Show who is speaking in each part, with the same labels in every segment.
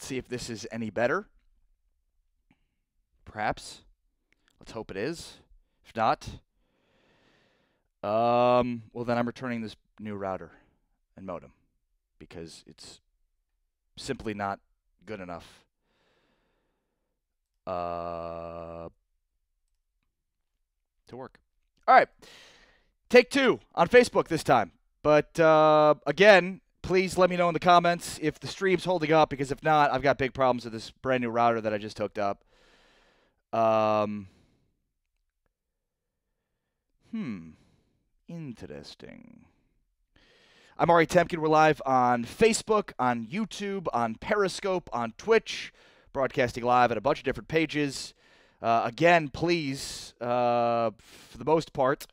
Speaker 1: Let's see if this is any better. Perhaps. Let's hope it is. If not, well, then I'm returning this new router and modem because it's simply not good enough. To work. All right. Take 2 on Facebook this time. But again, please let me know in the comments if the stream's holding up, because if not, I've got big problems with this brand new router that I just hooked up. Interesting. I'm Ari Temkin. We're live on Facebook, on YouTube, on Periscope, on Twitch, broadcasting live at a bunch of different pages. Again, please, for the most part,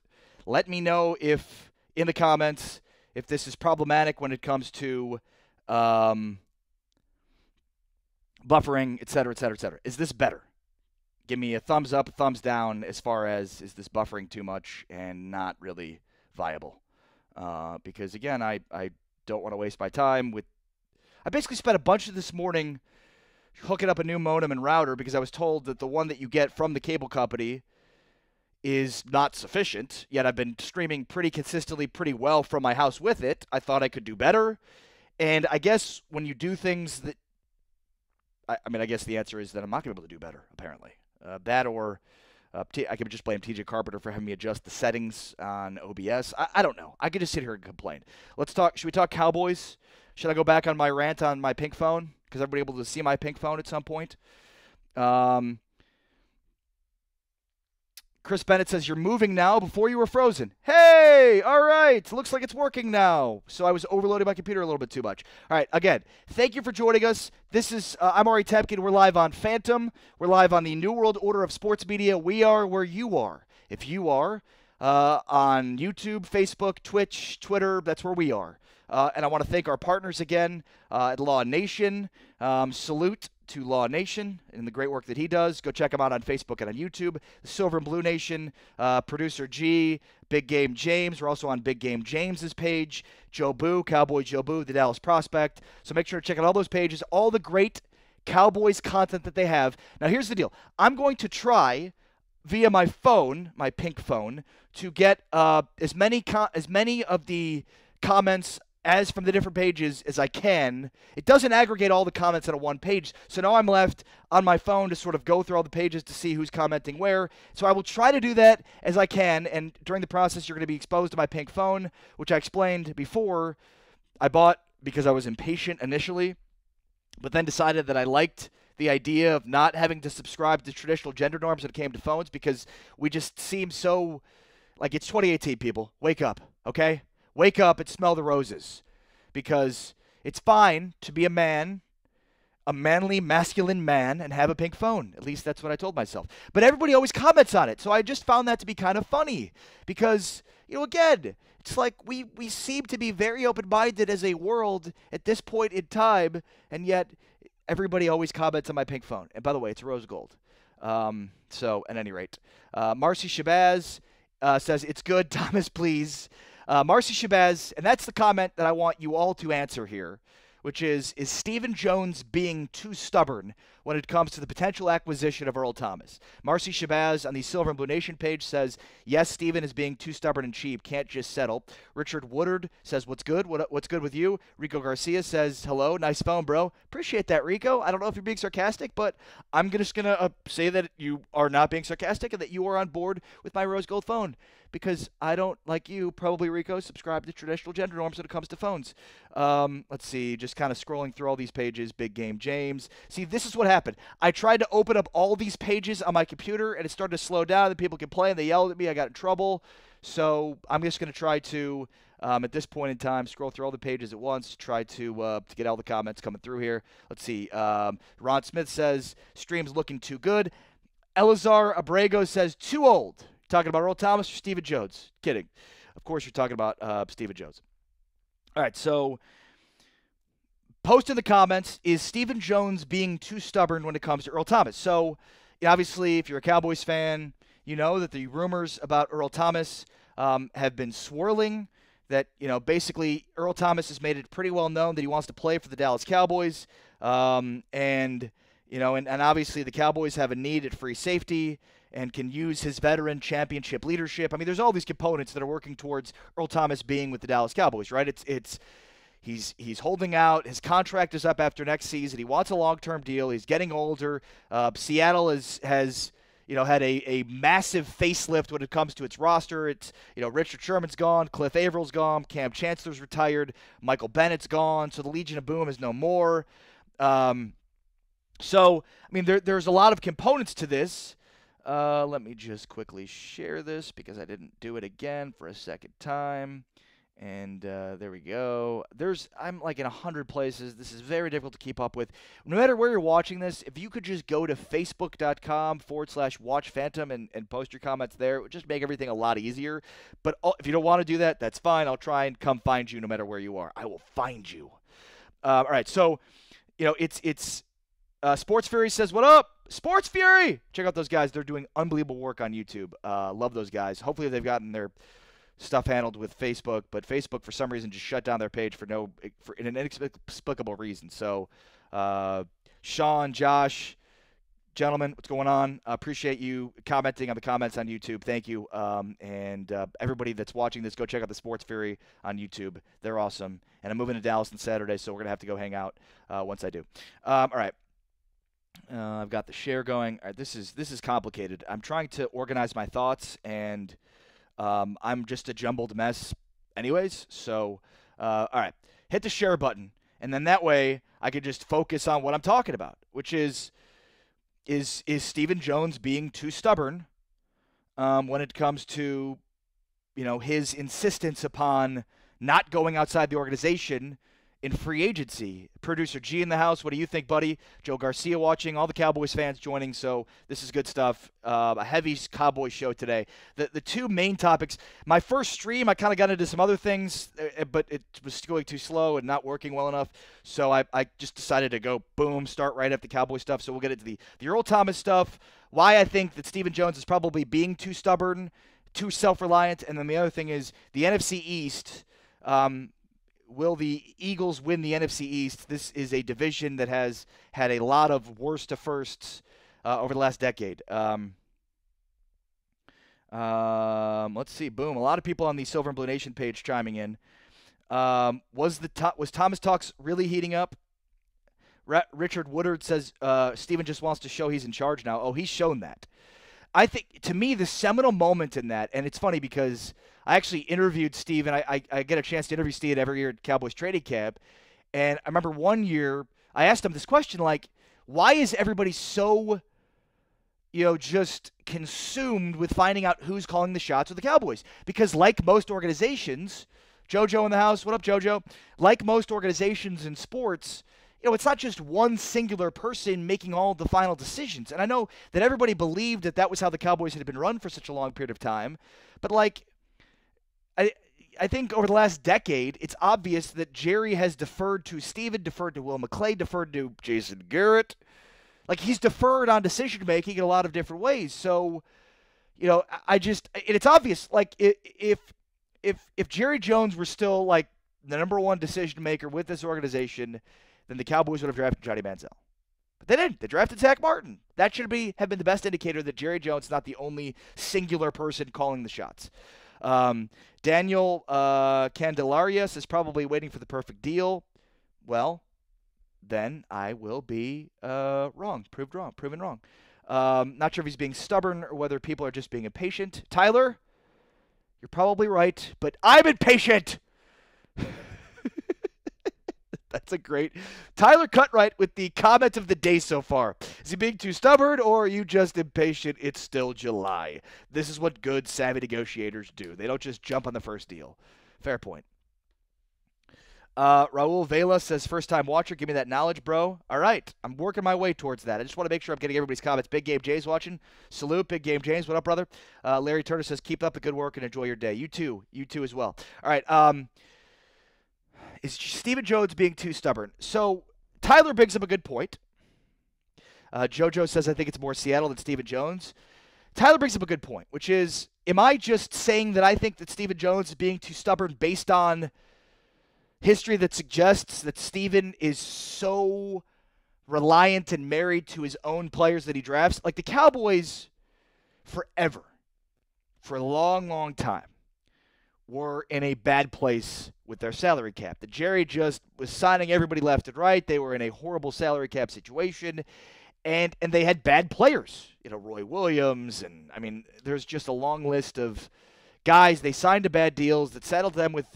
Speaker 1: let me know if, in the comments, if this is problematic when it comes to buffering, etc., etc., etc. Is this better? Give me a thumbs up, a thumbs down as far as, is this buffering too much and not really viable? Because, again, I don't want to waste my time with... I basically spent a bunch of this morning hooking up a new modem and router because I was told that the one that you get from the cable company is not sufficient, yet I've been streaming pretty consistently pretty well from my house with it. I thought I could do better. And I guess when you do things that... I guess the answer is that I'm not going to be able to do better, apparently. That or I could just blame TJ Carpenter for having me adjust the settings on OBS. I don't know. I could just sit here and complain. Let's talk. Should we talk Cowboys? Should I go back on my rant on my pink phone? Because everybody able to see my pink phone at some point. Chris Bennett says, you're moving now before you were frozen. Hey, all right. Looks like it's working now. So I was overloading my computer a little bit too much. All right, again, thank you for joining us. This is, I'm Ari Temkin. We're live on Phantom. We're live on the New World Order of Sports Media. We are where you are. If you are on YouTube, Facebook, Twitch, Twitter, that's where we are. And I want to thank our partners again at Law Nation. Salute to Law Nation and the great work that he does. Go check him out on Facebook and on YouTube. The Silver and Blue Nation, Producer G, Big Game James. We're also on Big Game James's page. Joe Boo, Cowboy Joe Boo, the Dallas Prospect. So make sure to check out all those pages, all the great Cowboys content that they have. Now here's the deal. I'm going to try via my phone, my pink phone, to get as many of the comments as from the different pages as I can. It doesn't aggregate all the comments on a one page, so now I'm left on my phone to sort of go through all the pages to see who's commenting where. So I will try to do that as I can, and during the process, you're going to be exposed to my pink phone, which I explained before. I bought because I was impatient initially, but then decided that I liked the idea of not having to subscribe to traditional gender norms when it came to phones, because we just seem so... like, it's 2018, people. Wake up, okay? Wake up and smell the roses, because it's fine to be a man, a manly, masculine man, and have a pink phone. At least that's what I told myself. But everybody always comments on it, so I just found that to be kind of funny because, again, it's like we seem to be very open-minded as a world at this point in time, and yet everybody always comments on my pink phone. And by the way, it's rose gold. So, at any rate, Marcy Shabazz says, it's good, Thomas, please. Marcy Shabazz, and that's the comment that I want you all to answer here, which is Stephen Jones being too stubborn when it comes to the potential acquisition of Earl Thomas? Marcy Shabazz on the Silver and Blue Nation page says, yes, Stephen is being too stubborn and cheap, can't just settle. Richard Woodard says, what's good? What's good with you? Rico Garcia says, hello, nice phone, bro. Appreciate that, Rico. I don't know if you're being sarcastic, but I'm just going to say that you are not being sarcastic and that you are on board with my rose gold phone. Because I don't, like you, probably, Rico, subscribe to traditional gender norms when it comes to phones. Let's see, just kind of scrolling through all these pages. Big Game James. See, this is what happened. I tried to open up all these pages on my computer, and it started to slow down. The people complained. They yelled at me. I got in trouble. So I'm just going to try to, at this point in time, scroll through all the pages at once, try to get all the comments coming through here. Let's see. Ron Smith says, stream's looking too good. Elazar Abrego says, too old. Talking about Earl Thomas or Stephen Jones? Kidding. Of course you're talking about Stephen Jones. All right, so post in the comments, is Stephen Jones being too stubborn when it comes to Earl Thomas? So, obviously, if you're a Cowboys fan, you know that the rumors about Earl Thomas have been swirling, that, basically Earl Thomas has made it pretty well known that he wants to play for the Dallas Cowboys. And obviously the Cowboys have a need at free safety and can use his veteran championship leadership. I mean, there's all these components that are working towards Earl Thomas being with the Dallas Cowboys, right? He's holding out. His contract is up after next season. He wants a long-term deal. He's getting older. Seattle has had a massive facelift when it comes to its roster. It's Richard Sherman's gone, Cliff Avrill's gone, Cam Chancellor's retired, Michael Bennett's gone, so the Legion of Boom is no more. So I mean, there's a lot of components to this. Let me just quickly share this because I didn't do it again for a second time. And there we go. I'm like in 100 places. This is very difficult to keep up with. No matter where you're watching this, if you could just go to facebook.com/watchphantom and post your comments there, it would just make everything a lot easier. But if you don't want to do that, that's fine. I'll try and come find you no matter where you are. I will find you. All right. So, it's Sports Fury says, "What up? Sports Fury!" Check out those guys. They're doing unbelievable work on YouTube. Love those guys. Hopefully they've gotten their stuff handled with Facebook, but Facebook for some reason just shut down their page for an inexplicable reason. So, Sean, Josh, gentlemen, what's going on? Appreciate you commenting on the comments on YouTube. Thank you. And everybody that's watching this, go check out the Sports Fury on YouTube. They're awesome. And I'm moving to Dallas on Saturday, so we're gonna have to go hang out once I do. All right. I've got the share going. All right, this is complicated. I'm trying to organize my thoughts, and I'm just a jumbled mess anyways. So, all right, hit the share button, and then that way I can just focus on what I'm talking about, which is Stephen Jones being too stubborn when it comes to, his insistence upon not going outside the organization in free agency. Producer G in the house. What do you think, buddy? Joe Garcia watching. All the Cowboys fans joining. So this is good stuff. A heavy Cowboys show today. The two main topics. My first stream, I kind of got into some other things, but it was going too slow and not working well enough. So I just decided to go boom, start right up the Cowboy stuff. So we'll get into the Earl Thomas stuff. Why I think that Stephen Jones is probably being too stubborn, too self-reliant, and then the other thing is the NFC East. Will the Eagles win the NFC East? This is a division that has had a lot of worst to firsts over the last decade. Let's see. Boom. A lot of people on the Silver and Blue Nation page chiming in. Was Thomas Talks really heating up? Richard Woodard says Steven just wants to show he's in charge now. Oh, he's shown that. I think, to me, the seminal moment in that, and it's funny because I actually interviewed Steve, and I get a chance to interview Steve every year at Cowboys Trading Camp, and I remember one year I asked him this question, like, why is everybody so, just consumed with finding out who's calling the shots with the Cowboys? Because like most organizations, JoJo in the house, what up, JoJo? Like most organizations in sports, it's not just one singular person making all the final decisions. And I know that everybody believed that was how the Cowboys had been run for such a long period of time. But, I think over the last decade, it's obvious that Jerry has deferred to Steven, deferred to Will McClay, deferred to Jason Garrett. Like, he's deferred on decision-making in a lot of different ways. So, it's obvious. Like, if Jerry Jones were still, like, the number one decision-maker with this organization, then the Cowboys would have drafted Johnny Manziel. But they didn't. They drafted Zach Martin. That should have been the best indicator that Jerry Jones is not the only singular person calling the shots. Daniel Candelarias is probably waiting for the perfect deal. Well, then I will be proven wrong. Not sure if he's being stubborn or whether people are just being impatient. Tyler, you're probably right, but I'm impatient. That's a great Tyler Cutright with the comment of the day so far. Is he being too stubborn, or are you just impatient? It's still July. This is what good, savvy negotiators do. They don't just jump on the first deal. Fair point. Raul Vela says, first-time watcher, give me that knowledge, bro. All right, I'm working my way towards that. I just want to make sure I'm getting everybody's comments. Big Game James watching. Salute, Big Game James. What up, brother? Larry Turner says, keep up the good work and enjoy your day. You too as well. All right, is Stephen Jones being too stubborn? So Tyler brings up a good point. JoJo says, I think it's more Seattle than Stephen Jones. Tyler brings up a good point, which is, am I just saying that I think that Stephen Jones is being too stubborn based on history that suggests that Stephen is so reliant and married to his own players that he drafts. Like the Cowboys, forever, for a long, long time, were in a bad place with their salary cap. That Jerry just was signing everybody left and right. They were in a horrible salary cap situation, and they had bad players. Roy Williams, and I mean, there's just a long list of guys they signed to bad deals that saddled them with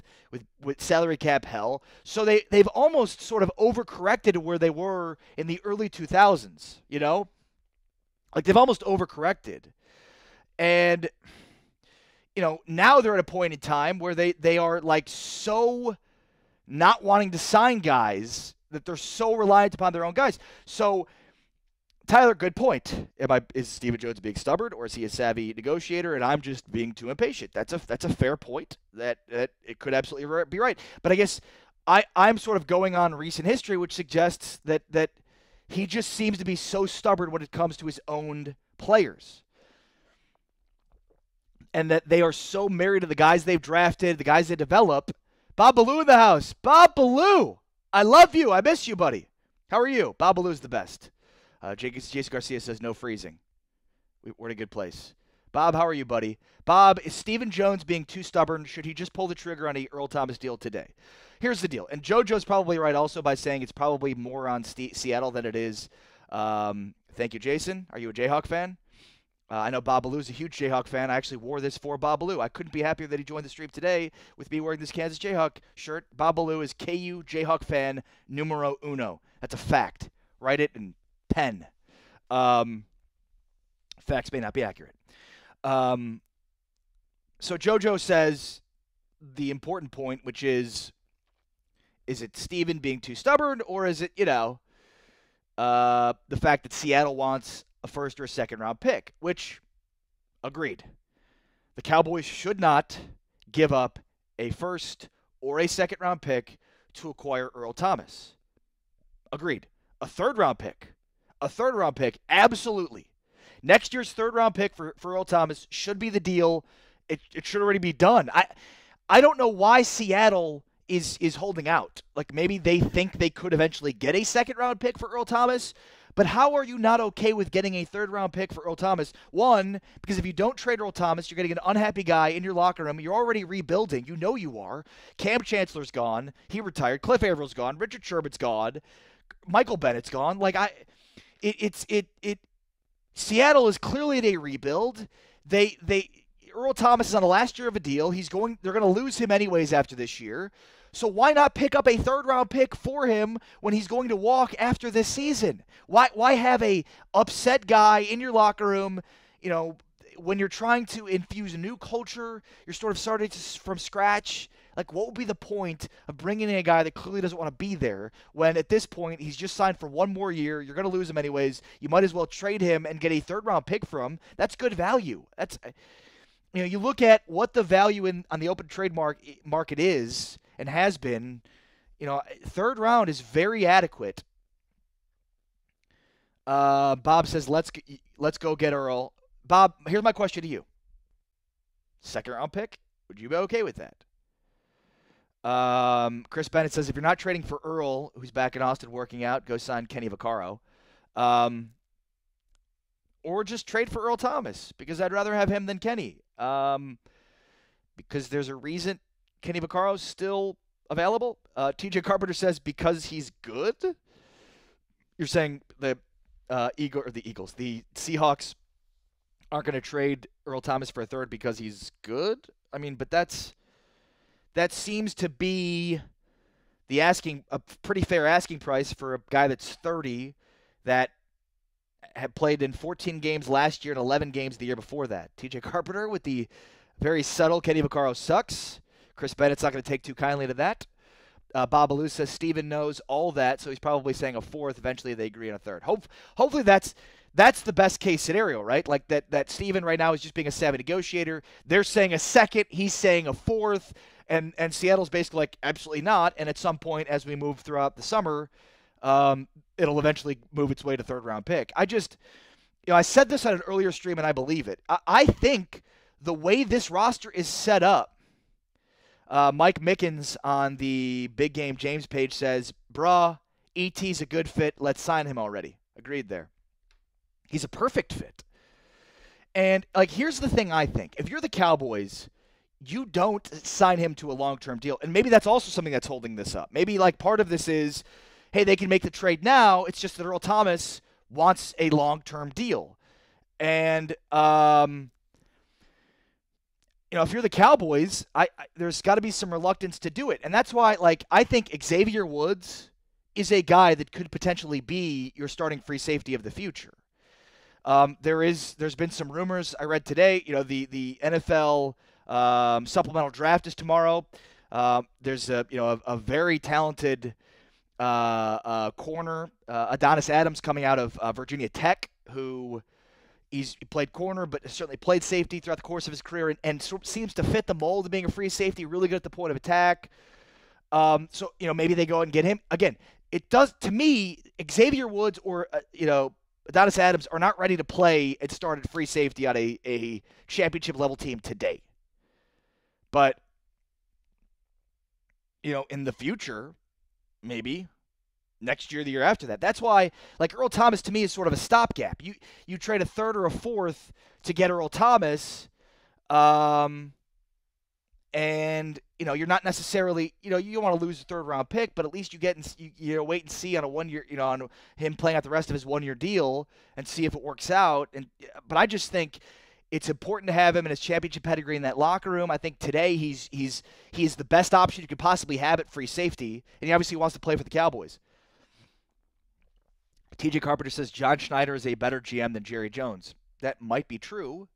Speaker 1: salary cap hell. So they've almost sort of overcorrected to where they were in the early 2000s, Like they've almost overcorrected. And, now they're at a point in time where they are like so not wanting to sign guys that they're so reliant upon their own guys. So, Tyler, good point. Is Stephen Jones being stubborn, or is he a savvy negotiator, and I'm just being too impatient? That's a fair point. That it could absolutely be right. But I guess I'm sort of going on recent history, which suggests that he just seems to be so stubborn when it comes to his own players, and that they are so married to the guys they've drafted, the guys they develop. Bob Ballou in the house. Bob Ballou, I love you. I miss you, buddy. How are you? Bob Ballou's the best. Jason Garcia says no freezing. We're in a good place. Bob, how are you, buddy? Bob, is Stephen Jones being too stubborn? Should he just pull the trigger on the Earl Thomas deal today? Here's the deal. And JoJo's probably right also by saying it's probably more on Seattle than it is. Thank you, Jason. Are you a Jayhawk fan? I know Bob Ballou's a huge Jayhawk fan. I actually wore this for Bob Ballou. I couldn't be happier that he joined the stream today with me wearing this Kansas Jayhawk shirt. Bob Ballou is KU Jayhawk fan numero uno. That's a fact. Write it in pen. Facts may not be accurate. So JoJo says the important point, which is it Steven being too stubborn, or is it, the fact that Seattle wants a first or a second round pick, which, agreed. The Cowboys should not give up a first or a second round pick to acquire Earl Thomas. Agreed. A third round pick, absolutely. Next year's third round pick for Earl Thomas should be the deal. It should already be done. I don't know why Seattle is holding out. Like maybe they think they could eventually get a second round pick for Earl Thomas, but how are you not okay with getting a third round pick for Earl Thomas? One, because if you don't trade Earl Thomas, you're getting an unhappy guy in your locker room. You're already rebuilding. You know you are. Cam Chancellor's gone. He retired. Cliff Avrill's gone. Richard Sherman's gone. Michael Bennett's gone. Like Seattle is clearly at a rebuild. Earl Thomas is on the last year of a deal. They're going to lose him anyways after this year. So why not pick up a third round pick for him when he's going to walk after this season? Why have a upset guy in your locker room, when you're trying to infuse a new culture, you're sort of starting from scratch. Like, what would be the point of bringing in a guy that clearly doesn't want to be there when at this point he's just signed for one more year? You're going to lose him anyways. You might as well trade him and get a third-round pick from him. That's good value. That's, you look at what the value on the open trade market is and has been. Third round is very adequate. Bob says, let's go get Earl. Bob, here's my question to you. Second-round pick? Would you be okay with that? Chris Bennett says, if you're not trading for Earl, who's back in Austin working out, go sign Kenny Vaccaro. Or just trade for Earl Thomas, because I'd rather have him than Kenny. Because there's a reason Kenny Vaccaro's still available. TJ Carpenter says, because he's good? You're saying the Seahawks aren't going to trade Earl Thomas for a third because he's good? I mean, but that seems to be a pretty fair asking price for a guy that's 30 that had played in 14 games last year and 11 games the year before that. TJ Carpenter with the very subtle Kenny Vaccaro sucks. Chris Bennett's not going to take too kindly to that. Bob Ballou says Steven knows all that, so he's probably saying a fourth. Eventually they agree on a third. Hopefully that's the best case scenario, right? Like that Steven right now is just being a savvy negotiator. They're saying a second. He's saying a fourth. And Seattle's basically like, absolutely not. And at some point, as we move throughout the summer, it'll eventually move its way to third-round pick. I said this on an earlier stream, and I believe it. I think the way this roster is set up, Mike Mickens on the Big Game James page says, bruh, ET's a good fit. Let's sign him already. Agreed there. He's a perfect fit. And, like, here's the thing I think. If you're the Cowboys, you don't sign him to a long-term deal. And maybe that's also something that's holding this up. Maybe, like, part of this is, hey, they can make the trade now. It's just that Earl Thomas wants a long-term deal. And, if you're the Cowboys, there's got to be some reluctance to do it. And that's why, like, I think Xavier Woods is a guy that could potentially be your starting free safety of the future. There's been some rumors I read today. The NFL supplemental draft is tomorrow. There's a very talented corner, Adonis Adams, coming out of Virginia Tech, who he played corner, but certainly played safety throughout the course of his career, and seems to fit the mold of being a free safety. Really good at the point of attack. So maybe they go out and get him again. It does, to me, Xavier Woods or Adonis Adams are not ready to play and start at free safety on a championship-level team today. But, in the future, maybe, next year, the year after that. That's why, like, Earl Thomas, to me, is sort of a stopgap. You trade a third or a fourth to get Earl Thomas, and you're not necessarily, you don't want to lose a third-round pick, but at least you get wait and see on a 1 year, on him playing out the rest of his 1 year deal and see if it works out. But I just think it's important to have him in his championship pedigree in that locker room. I think today he's the best option you could possibly have at free safety, and he obviously wants to play for the Cowboys. TJ Carpenter says John Schneider is a better GM than Jerry Jones. That might be true,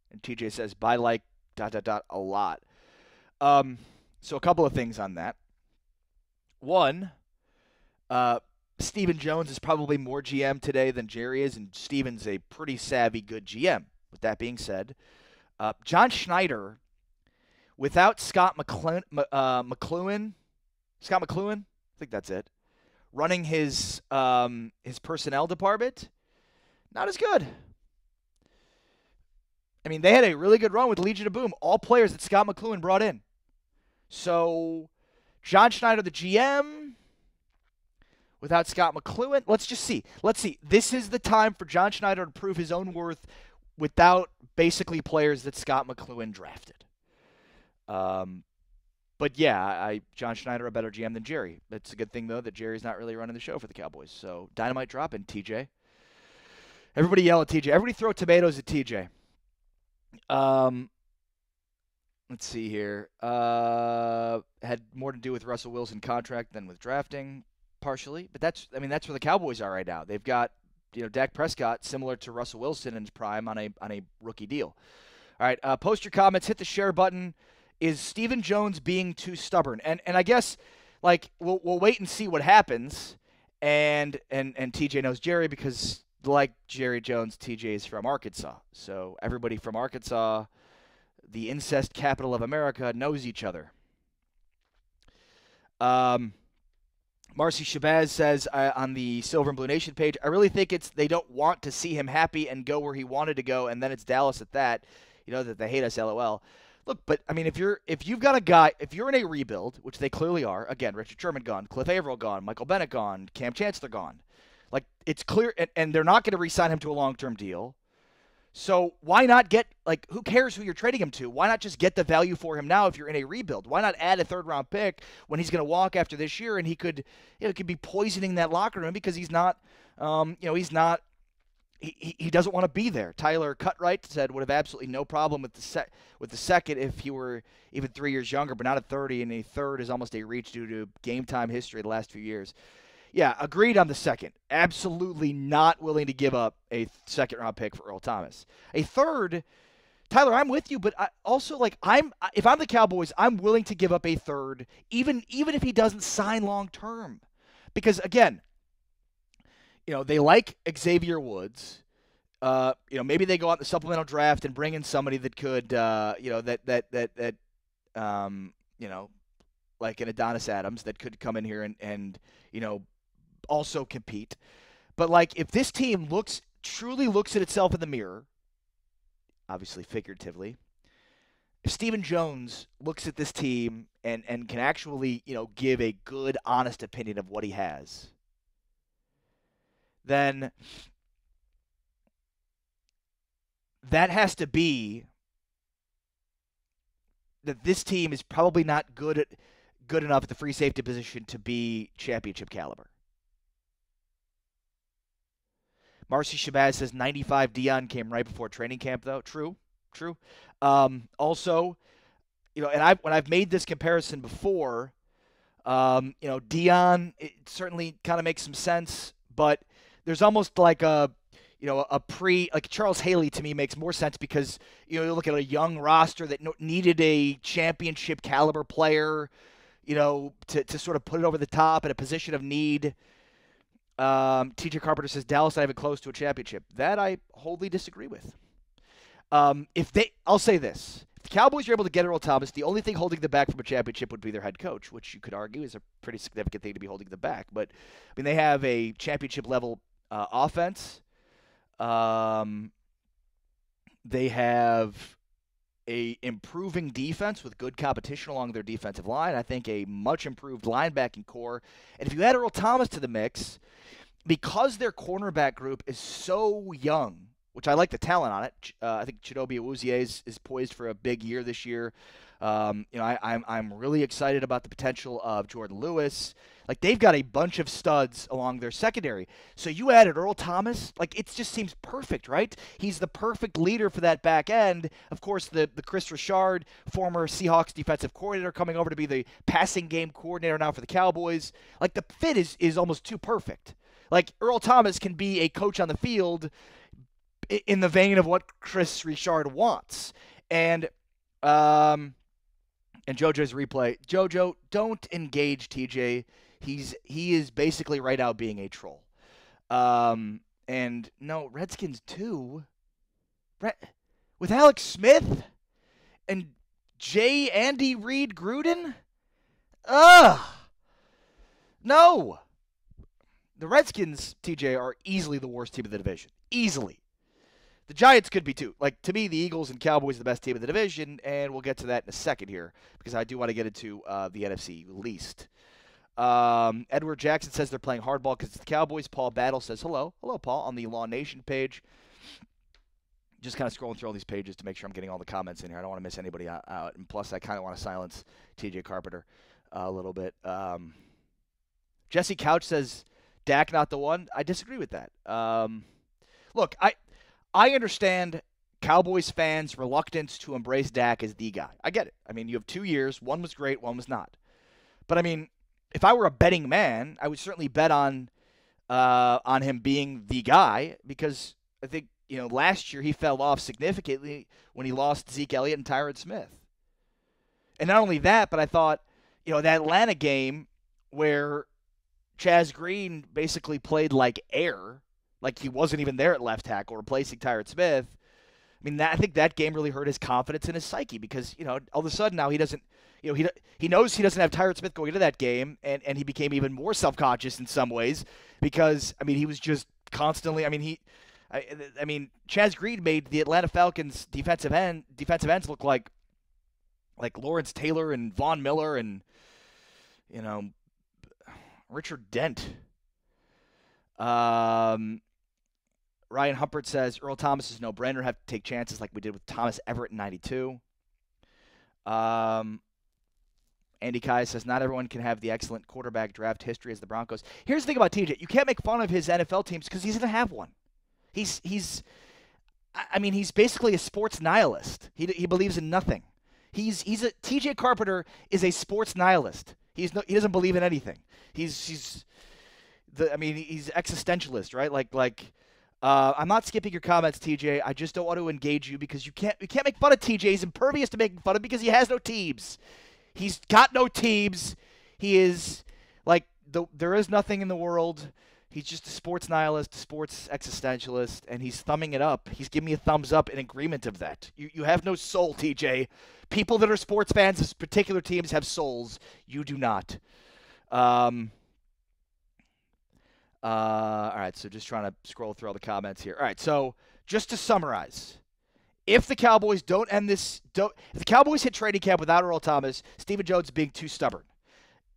Speaker 1: and TJ says by like ... a lot. So a couple of things on that. One, Stephen Jones is probably more GM today than Jerry is, and Stephen's a pretty savvy, good GM. With that being said, John Schneider, without Scott McCloughan, I think that's it, running his personnel department, not as good. I mean, they had a really good run with Legion of Boom, all players that Scott McCloughan brought in. So, John Schneider, the GM, without Scott McCloughan, let's just see. Let's see. This is the time for John Schneider to prove his own worth without basically players that Scott McCloughan drafted. But yeah, John Schneider a better GM than Jerry. It's a good thing, though, that Jerry's not really running the show for the Cowboys. So, dynamite drop in TJ. Everybody yell at TJ. Everybody throw tomatoes at TJ. Let's see here. Had more to do with Russell Wilson contract than with drafting, partially. But that's where the Cowboys are right now. They've got, Dak Prescott similar to Russell Wilson in his prime on a rookie deal. All right, post your comments, hit the share button. Is Stephen Jones being too stubborn? And I guess, like, we'll wait and see what happens. And TJ knows Jerry because, like Jerry Jones, TJ is from Arkansas. So everybody from Arkansas, the incest capital of America, knows each other. Marcy Shabazz says on the Silver and Blue Nation page, I really think they don't want to see him happy and go where he wanted to go, and then it's Dallas at that. That they hate us, LOL. Look, but I mean, if you've got a guy, if you're in a rebuild, which they clearly are, again, Richard Sherman gone, Cliff Averill gone, Michael Bennett gone, Cam Chancellor gone. Like, it's clear, and they're not going to re-sign him to a long-term deal. So why not get, like, who cares who you're trading him to? Why not just get the value for him now if you're in a rebuild? Why not add a third-round pick when he's going to walk after this year and he could be poisoning that locker room because he's not, he doesn't want to be there. Tyler Cutright said would have absolutely no problem with the second if he were even 3 years younger, but not at 30, and a third is almost a reach due to game time history the last few years. Yeah, agreed on the second. Absolutely not willing to give up a second-round pick for Earl Thomas. A third, Tyler, I'm with you, but if I'm the Cowboys, I'm willing to give up a third, even if he doesn't sign long-term. Because, again, they like Xavier Woods. Maybe they go out in the supplemental draft and bring in somebody that could, like an Adonis Adams that could come in here and also compete. But, like, if this team truly looks at itself in the mirror, obviously figuratively, if Stephen Jones looks at this team and can actually, give a good, honest opinion of what he has, then that has to be that this team is probably not good enough at the free safety position to be championship caliber. Marcy Shabazz says 95 Dion came right before training camp, though. True. Also, and when I've made this comparison before, Dion, it certainly kind of makes some sense, but there's almost like like Charles Haley to me makes more sense because, you look at a young roster that needed a championship caliber player, to sort of put it over the top at a position of need. TJ Carpenter says Dallas not even close to a championship. That I wholly disagree with. I'll say this. If the Cowboys are able to get Earl Thomas, the only thing holding them back from a championship would be their head coach, which you could argue is a pretty significant thing to be holding them back. But, they have a championship-level offense. They have a improving defense with good competition along their defensive line. I think a much-improved linebacking core. And if you add Earl Thomas to the mix, because their cornerback group is so young, which I like the talent on it. I think Chidobe Awuzie is poised for a big year this year. I'm really excited about the potential of Jordan Lewis. Like, they've got a bunch of studs along their secondary. So you added Earl Thomas, like, it just seems perfect, right? He's the perfect leader for that back end. Of course, the Chris Richard, former Seahawks defensive coordinator, coming over to be the passing game coordinator now for the Cowboys. Like, the fit is almost too perfect. Like, Earl Thomas can be a coach on the field in the vein of what Chris Richard wants. And JoJo's replay. JoJo, don't engage TJ. He is basically right now being a troll. And no, Redskins too. With Alex Smith and Andy Reid Gruden? No. The Redskins, TJ, are easily the worst team in the division. Easily. The Giants could be too. Like, to me, the Eagles and Cowboys are the best team in the division, and we'll get to that in a second here because I do want to get into the NFC least. Edward Jackson says they're playing hardball because it's the Cowboys. Paul Battle says hello. Hello, Paul, on the Law Nation page. Just kind of scrolling through all these pages to make sure I'm getting all the comments in here. I don't want to miss anybody out. And plus, I kind of want to silence TJ Carpenter a little bit. Jesse Couch says Dak not the one. I disagree with that. Look, I understand Cowboys fans' reluctance to embrace Dak as the guy. I get it. I mean, you have 2 years. One was great, one was not. But, I mean, if I were a betting man, I would certainly bet on him being the guy because I think, last year he fell off significantly when he lost Zeke Elliott and Tyron Smith. And not only that, but I thought, that Atlanta game where Chaz Green basically played like air, like he wasn't even there at left tackle, replacing Tyron Smith. I mean, I think that game really hurt his confidence and his psyche because, all of a sudden now he doesn't, he knows he doesn't have Tyron Smith going into that game, and he became even more self-conscious in some ways because, I mean, he was just constantly, I mean, Chaz Green made the Atlanta Falcons defensive ends look like Lawrence Taylor and Von Miller and, Richard Dent. Ryan Humpert says Earl Thomas is no-brainer. Have to take chances like we did with Thomas Everett in 92. Andy Kai says not everyone can have the excellent quarterback draft history as the Broncos. Here's the thing about TJ. You can't make fun of his NFL teams because he doesn't have one. He's basically a sports nihilist. He believes in nothing. TJ Carpenter is a sports nihilist. He doesn't believe in anything. He's existentialist, right? I'm not skipping your comments, TJ. I just don't want to engage you because you can't make fun of TJ. He's impervious to making fun of because he has no teams. He's got no teams. He is there is nothing in the world. He's just a sports nihilist, a sports existentialist, and he's thumbing it up. He's giving me a thumbs up in agreement of that. You have no soul, TJ. People that are sports fans of particular teams have souls. You do not. All right, so just trying to scroll through all the comments here. All right, so just to summarize, if the Cowboys if the Cowboys hit training camp without Earl Thomas, Stephen Jones being too stubborn,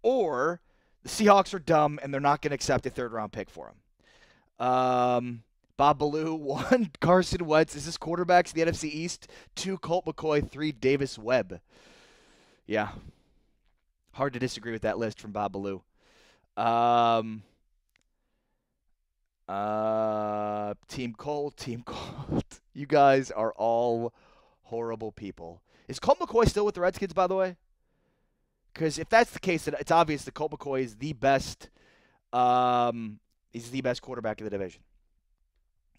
Speaker 1: or the Seahawks are dumb and they're not going to accept a third-round pick for him. Bob Ballou, 1, Carson Wentz. Is this quarterbacks in the NFC East? 2, Colt McCoy. 3, Davis Webb. Yeah. Hard to disagree with that list from Bob Ballou. Team Colt. You guys are all horrible people. Is Colt McCoy still with the Redskins, by the way? Because if that's the case, then it's obvious that Colt McCoy is the best. He's the best quarterback in the division.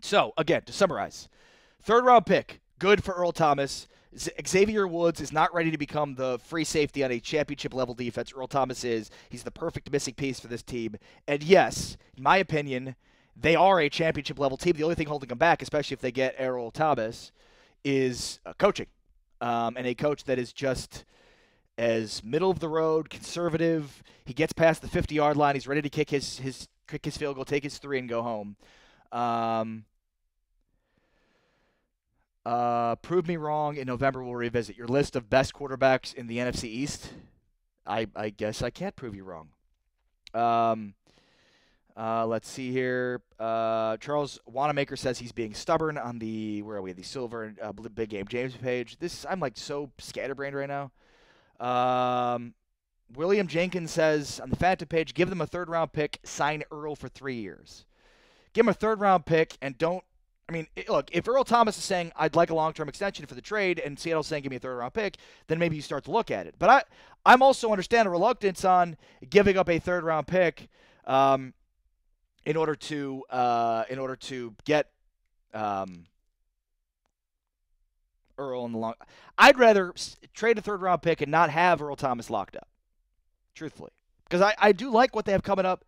Speaker 1: So, again, to summarize, 3rd-round pick, good for Earl Thomas. Xavier Woods is not ready to become the free safety on a championship-level defense. Earl Thomas is. He's the perfect missing piece for this team. And, yes, in my opinion, they are a championship-level team. The only thing holding them back, especially if they get Earl Thomas, is coaching. And a coach that is just as middle-of-the-road, conservative. He gets past the 50-yard line. He's ready to kick his field goal, take his 3, and go home. Prove me wrong. In November, we'll revisit your list of best quarterbacks in the NFC East. I guess I can't prove you wrong. Let's see here. Charles Wanamaker says he's being stubborn on the, where are we? The Silver and Big Game James page. I'm like so scatterbrained right now. William Jenkins says on the Phantom page, give them a 3rd-round pick, sign Earl for 3 years. Give him a 3rd-round pick and don't. I mean, look, if Earl Thomas is saying, I'd like a long-term extension for the trade, and Seattle's saying, give me a 3rd-round pick, then maybe you start to look at it. But I'm also understand a reluctance on giving up a 3rd-round pick in order to get Earl in the long. I'd rather trade a 3rd-round pick and not have Earl Thomas locked up, truthfully. Because I do like what they have coming up,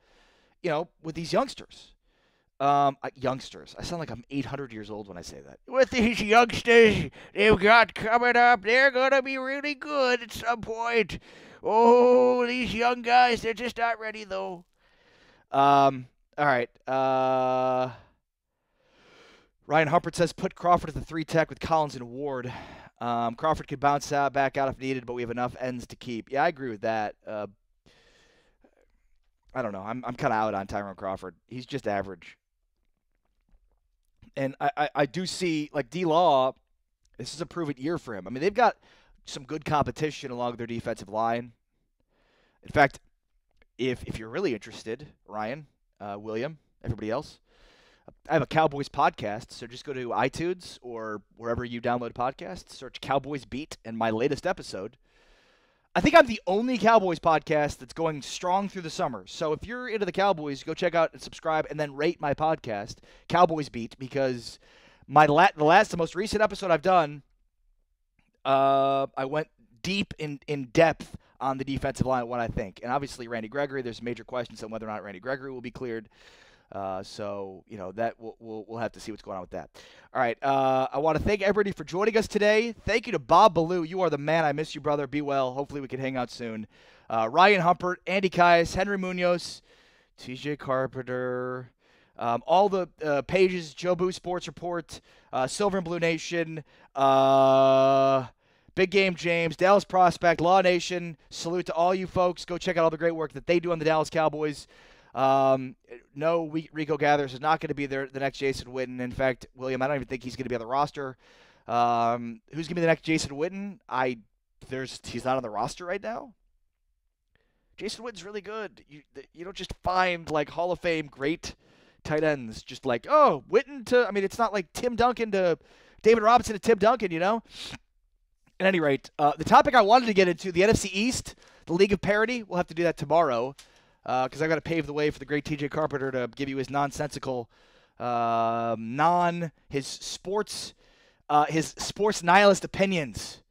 Speaker 1: with these youngsters. Youngsters. I sound like I'm 800 years old when I say that. With these youngsters they've got coming up, they're going to be really good at some point. Oh, these young guys, they're just not ready, though. All right. Ryan Humpert says, put Crawford at the 3 tech with Collins and Ward. Crawford could bounce back out if needed, but we have enough ends to keep. Yeah, I agree with that. I don't know. I'm kind of out on Tyrone Crawford. He's just average. And I do see, like, D-Law, this is a proven year for him. I mean, they've got some good competition along their defensive line. In fact, if you're really interested, Ryan, William, everybody else, I have a Cowboys podcast, so just go to iTunes or wherever you download podcasts, search Cowboys Beat, and my latest episode. I think I'm the only Cowboys podcast that's going strong through the summer. So if you're into the Cowboys, go check out and subscribe and then rate my podcast, Cowboys Beat, because the most recent episode I've done, I went deep in depth on the defensive line, what I think. And obviously Randy Gregory, there's major questions on whether or not Randy Gregory will be cleared. So, that we'll have to see what's going on with that. All right. I want to thank everybody for joining us today. Thank you to Bob Ballou. You are the man. I miss you, brother. Be well. Hopefully we can hang out soon. Ryan Humpert, Andy Kais, Henry Munoz, TJ Carpenter, all the pages, Joe Boo Sports Report, Silver and Blue Nation, Big Game James, Dallas Prospect, Law Nation. Salute to all you folks. Go check out all the great work that they do on the Dallas Cowboys. No, Rico Gathers is not going to be the next Jason Witten. In fact, William, I don't even think he's going to be on the roster. Who's going to be the next Jason Witten? He's not on the roster right now. Jason Witten's really good. You don't just find like Hall of Fame great tight ends just like, oh, Witten to. I mean, it's not like Tim Duncan to David Robinson to Tim Duncan, At any rate, the topic I wanted to get into, the NFC East, the League of Parity. We'll have to do that tomorrow. Because I've got to pave the way for the great TJ Carpenter to give you his nonsensical, his sports nihilist opinions.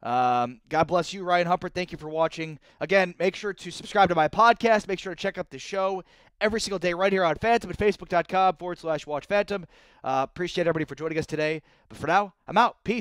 Speaker 1: God bless you, Ryan Humpert. Thank you for watching. Again, make sure to subscribe to my podcast. Make sure to check out the show every single day right here on Phantom at facebook.com/watchphantom. Appreciate everybody for joining us today. But for now, I'm out. Peace.